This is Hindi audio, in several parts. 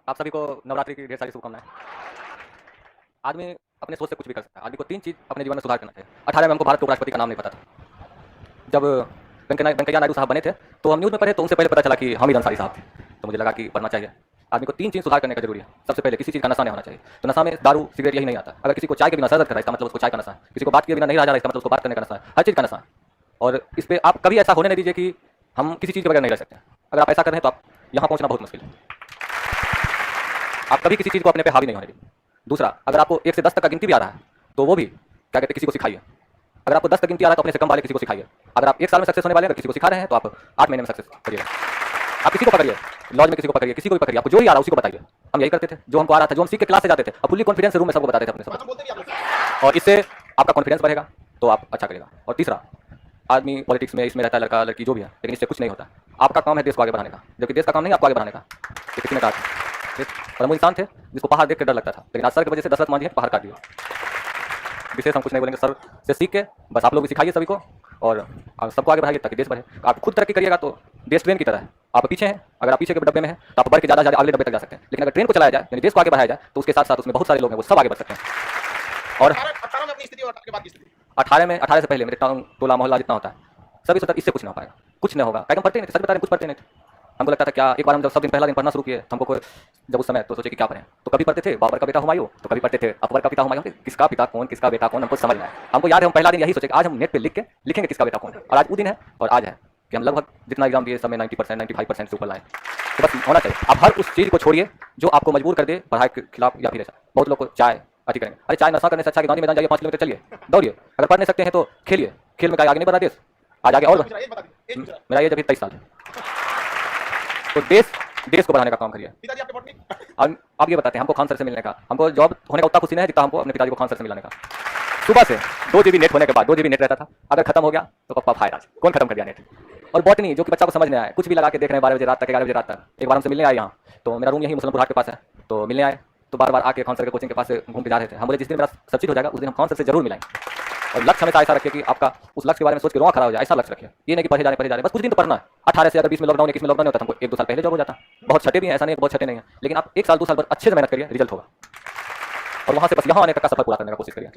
आप सभी को नवरात्रि की ढेर सारी शुभकामनाएं। आदमी अपने सोच से कुछ भी कर सकता है। आदमी को 3 चीज़ अपने जीवन में सुधार करना चाहिए। 18 में हमको भारत के उपराष्ट्रपति का नाम नहीं पता था। जब वेंकैया नायडू साहब बने थे तो हम न्यूज़ में पढ़े तो उनसे पहले पता चला कि हामिद अंसारी साहब थे। तो मुझे लगा कि पढ़ना चाहिए। आदमी को 3 चीज़ सुधार करने का जरूरी है। सबसे पहले किसी चीज़ का नशा नहीं होना चाहिए। तो नशा में दारू सिगरेट यही नहीं आता। अगर किसी को चाय के बिना सर दर्द कर रहा है इसका मतलब उसको चाय का नशा है। किसी को बात किए बिना नहीं रह जा रहा है इसका मतलब उसको बात करने का नशा है। हर चीज़ का नशा है। और इस पर आप कभी ऐसा होने नहीं दीजिए कि हम किसी चीज़ के बगैर नहीं रह सकते। अगर आप ऐसा कर रहे हैं तो आप यहाँ पहुँचना बहुत मुश्किल है। आप कभी किसी चीज़ को अपने पे हावी नहीं होने दीजिए। दूसरा, अगर आपको 1 से 10 तक का गिनती भी आ रहा है तो वो भी क्या कहते हैं किसी को सिखाइए। अगर आपको 10 तक गिनती आ रहा है तो अपने से कम वाले किसी को सिखाइए। अगर आप 1 साल में सक्सेस होने वाले हैं, अगर किसी को सिखा रहे हैं तो आप 8 महीने में सक्सेस करिएगा। आप किसी को पकड़िए, लॉज में किसी को पकड़िए, किसी को भी पकड़िए, आपको जो ही आ रहा है उसी को बताइए। हम यही करते थे, जो हमको आ रहा था, जो हम सीख के क्लास से जाते थे, अब फुल्ली कॉन्फिडेंस रूम में सबको बताते थे अपने सब। और इससे आपका कॉन्फिडेंस बढ़ेगा तो आप अच्छा करेगा। और तीसरा, आदमी पॉलिटिक्स में इसमें रहता है, लड़का लड़की जो भी है, लेकिन इससे कुछ नहीं होता। आपका काम है देश को आगे बढ़ाने का, जबकि देश का काम नहीं आपको आगे बढ़ाने का। ये किसी ने कहा था। और वो इंसान थे जिसको पहाड़ देख के डर लगता था, लेकिन आज सर की वजह से दशरथ मान जी ने पहाड़ काट दिया। विशेष हम कुछ नहीं बोलेंगे, सर से सीख के बस आप लोग भी सिखाइए सभी को और सबको आगे बढ़ाइए ताकि देश बढ़े। आप खुद तरक्की करिएगा तो देश ट्रेन की तरह है। आप पीछे हैं, अगर आप पीछे के डब्बे में हैं तो आप बढ़ के ज़्यादा अगले डब्बे तक जा सकते हैं। लेकिन अगर ट्रेन को चलाया जाए, यानी देश को आगे बढ़ाया जाए, तो उसके साथ साथ उसमें बहुत सारे लोग हैं, वो सब आगे बढ़ सकते हैं। और 18 में 18 से पहले मेरे टाउन टोला मोहल्ला जितना होता है सभी सोचता इससे कुछ नहीं हो पाएगा, कुछ नहीं होगा। क्या हम पढ़ते नहीं थे, सच बता रहे हैं, कुछ पढ़ते नहीं थे। हमको लगता था क्या, एक बार हम जब सब दिन पहला दिन पढ़ना शुरू किए हमको कोई जब उस समय तो सोचे कि क्या पढ़ें। तो कभी पढ़ते थे बाबर का बेटा हुमायूं, तो कभी पढ़ते थे अकबर का पिता हुमायूं। किसका पिता कौन, किसका बेटा कौन, हमको समझ में आया। हमको याद है हम पहला दिन यही सोचे कि आज हम नेट पे लिख के लिखेंगे किसका बेटा कौन। और आज वो दिन है और आज है कि हम लगभग जितना एग्जाम दिए समय 90% 95% से ऊपर लाए। तो बस होना चाहिए। आप हर उस चीज़ को छोड़िए जो आपको मजबूर कर दे पढ़ाई के खिलाफ या फिर ऐसा। बहुत लोग को चाय अति करेंगे, अरे चाय नशा करने से अच्छा कि गांधी मैदान जाइए, 5 किलोमीटर चलिए, दौड़िए। अगर पढ़ नहीं सकते हैं तो खेलिए, खेल में क्या आगे नहीं बढ़ा देश, आज आगे। और मेरा एज अभी 23 साल है। तो देश को बढ़ाने का काम करिए। अब ये बताते हैं हमको खान सर से मिलने का, हमको जॉब होने का उतना खुशी नहीं है जितना हमको अपने पिताजी को खान सर से मिलाने का। सुबह से 2 GB नेट होने के बाद 2 GB नेट रहता था, अगर खत्म हो गया तो पप्पा फायर आज कौन खत्म कर दिया नेट। और बॉटनी जो कि बच्चा को समझ नहीं आया, कुछ भी लगा के देख रहे हैं 12 बजे रात तक, 11 बजे रात तक। एक बार हमसे मिलने आए यहाँ, तो मेरा रूम यही मुसलमपुर हाट के पास है, तो मिलने आए तो बार बार आके खान सर के कोचिंग के पास से घूम के जा रहे थे। हम बोले जिस दिन मेरा सब चीज़ हो जाएगा उस दिन हम खान सर से जरूर मिलाएंगे। और लक्ष्य हमेशा ऐसा रखिए कि आपका उस लक्ष्य के बारे में सोच के रोआ खड़ा हो जाए, ऐसा लक्ष्य रखिए। ये नहीं कि पढ़े जा रहे बस कुछ दिन तो पढ़ना है। 18 से अगर 20 में लॉकडाउन है, 21 में लॉकडाउन होता है, हमको 1-2 साल पहले जॉब हो जाता। बहुत छठे भी हैं, ऐसा नहीं है बहुत छठे नहीं है, लेकिन आप 1 साल 2 साल पर अच्छे से मेहनत करिए, रिजल्ट होगा। और वहाँ से बस यहाँ आने तक का सफर पूरा करने का कोशिश करिए।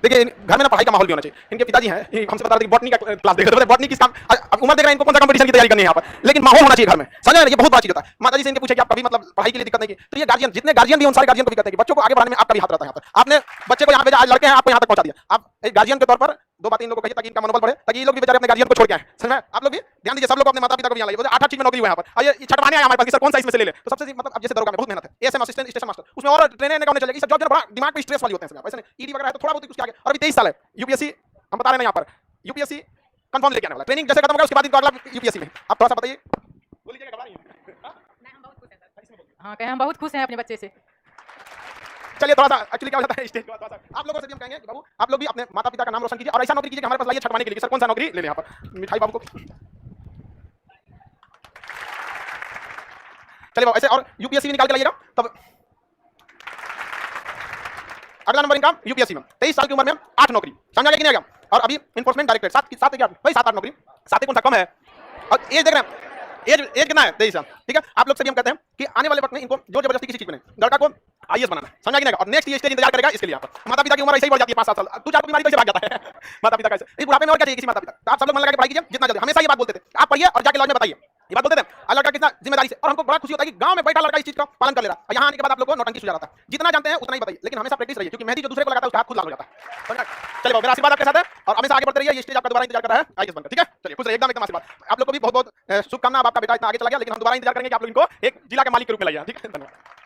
देखिए घर में ना पढ़ाई का माहौल भी होना चाहिए। इनके पिताजी हैं, हमसे बता रहे थे बॉटनी का क्लास देख रहे थे, बॉटनी किस काम, अब उम्र देख रहे हैं इनको कौन सा कंपटीशन की तैयारी करनी है यहाँ पर, लेकिन माहौल होना चाहिए घर में। समझ रहे हैं, ये बहुत बात चीज होता है। माताजी से इनके पूछे कि आप कभी मतलब पढ़ाई के लिए दिक्कत नहीं की, तो ये गार्जियन जितने गार्जियन भी उन सारे गार्जियन को भी कहते हैं कि बच्चों को आगे बढ़ाने में आपका भी हाथ रहता है। यहाँ पर आपने बच्चे को यहाँ भेजा, आज लड़के हैं आपको यहाँ तक पहुंचा दिया। आप एक गार्जियन के तौर पर 2 बातें इन लोगों को कहिए ताकि इनका मनोबल बढ़े, ताकि ये लोग भी बेचारे अपने गार्जियन को छोड़ के आए। समझ में? आप लोग भी ध्यान दीजिए, सब लोग अपने माता पिता को भी यहाँ लाइए। 8 चीज में नौकरी हुआ है यहाँ पर, ये छठवाने आए हमारे पास कि सर कौन सा इसमें से ले ले। तो सबसे मतलब अब जैसे दरोगा में बहुत मेहनत है, एएसएम असिस्टेंट, स्टेशन मास्टर, उसमें और ट्रेनिंग होने चलेगी। सब जॉब बड़ा दिमाग पे स्ट्रेस वाली होते हैं, वैसे नहीं ईडी वगैरह है तो थोड़ा बहुत उसके आगे। और अभी 23 साल है, यूपीएससी हम बता रहे हैं यहाँ पर, यूपीएससी कंफर्म लेके आने वाला। ट्रेनिंग जैसे खत्म होगा उसके बाद इनको अगला यूपीएससी में। आप थोड़ा सा बताइए, बोलिए घबरा रही हैं। हाँ कहें हम बहुत खुश हैं अपने बच्चे से। चलिए थोड़ा सा एक्चुअली क्या हो जाता है स्टेज के बाद, थोड़ा सा आप लोगों से भी हम कहेंगे कि बाबू आप लोग भी अपने माता पिता का नाम रोशन कीजिए और ऐसा नौकरी कीजिए कि हमारे पास लाइए छठवाने के लिए। सर कौन सा नौकरी ले लें यहाँ पर, मिठाई बाबू को चलिए बाबू ऐसे। और यूपीएससी निकाल के लाइएगा तब अगला नंबर इनका यूपीएससी में 23 साल की उम्र में 8 नौकरी। समझ आ गया कि नहीं आ गया। और अभी इन्फोर्समेंट डायरेक्टरेट 7 नौकरी, 7 कौन सा कम है। और एज देख रहे हैं, एज कितना है 23 साल, ठीक है। आप लोग से भी हम कहते हैं कि आने वाले वक्त में इनको जोर जबरदस्ती किसी चीज में नहीं, लड़का को आईएएस बनाना है। समझा कि नहीं। और नेक्स्ट ये स्टेज इंतजार करेगा इसके लिए। यहाँ पर माता पिता की उम्र ऐसे ही बढ़ जाती है 5-7 साल, तू 4 बीमारी कैसे भाग जाता है माता पिता का। इस बुढ़ापे में और क्या चाहिए किसी माता पिता। तो आप सब लोग मन लगा के पढ़ाई कीजिए जितना जल्दी। हमेशा ये बात बोलते थे आप पढ़िए और जाके लॉज में बताइए, ये बात बोलते थे। लड़का कितना जिम्मेदारी से, और हमको बड़ा खुशी होता है कि गांव में बैठा लड़का इस चीज का पालन कर ले रहा है। यहाँ आने के बाद आप लोग को नौटंकी सुझा रहा था, जितना जानते हैं उतना ही बताइए, लेकिन हमेशा प्रैक्टिस रहिए, क्योंकि मेहंदी जो दूसरे को लगाता है उसका हाथ खुद लाल हो जाता है। चलिए मेरा आशीर्वाद आपके साथ है और हमेशा आगे बढ़ते रहिए। ये स्टेज आपका दोबारा इंतजार कर रहा है आईएएस बनकर, ठीक है। चलिए खुश रहिए, एकदम आशीर्वाद। आप लोग को भी बहुत बहुत शुभकामना। आपका बेटा इतना आगे चला गया, लेकिन हम दोबारा इंतजार करेंगे कि आप लोग इनको एक जिला के मालिक के रूप में लाइए, ठीक है। धन्यवाद।